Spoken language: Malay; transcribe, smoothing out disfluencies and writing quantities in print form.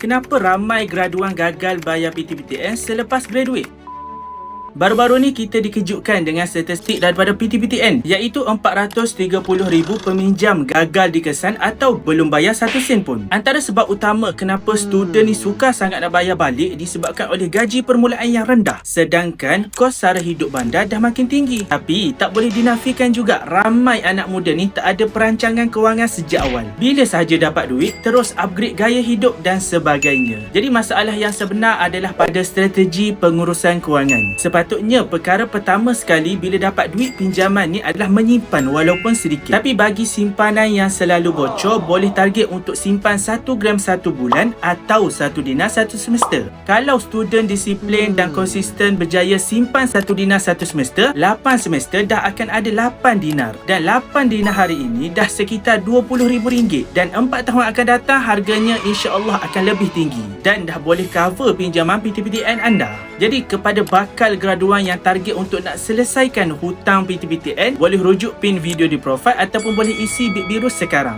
Kenapa ramai graduan gagal bayar PTPTN selepas graduate? Baru-baru ni kita dikejutkan dengan statistik daripada PTPTN iaitu 430,000 peminjam gagal dikesan atau belum bayar 1 sen pun. Antara sebab utama kenapa student ni sukar sangat nak bayar balik disebabkan oleh gaji permulaan yang rendah, sedangkan kos sara hidup bandar dah makin tinggi. Tapi tak boleh dinafikan juga ramai anak muda ni tak ada perancangan kewangan sejak awal. Bila sahaja dapat duit, terus upgrade gaya hidup dan sebagainya. Jadi masalah yang sebenar adalah pada strategi pengurusan kewangan. Sepatutnya perkara pertama sekali bila dapat duit pinjaman ni adalah menyimpan walaupun sedikit. Tapi bagi simpanan yang selalu bocor, boleh target untuk simpan 1 gram 1 bulan atau 1 dinar 1 semester. Kalau student disiplin dan konsisten berjaya simpan 1 dinar 1 semester, 8 semester dah akan ada 8 dinar. Dan 8 dinar hari ini dah sekitar RM20,000 dan 4 tahun akan datang harganya insya-Allah akan lebih tinggi dan dah boleh cover pinjaman PTPTN anda. Jadi kepada bakal graduan yang target untuk nak selesaikan hutang PTPTN, boleh rujuk pin video di profile ataupun boleh isi bit biru sekarang.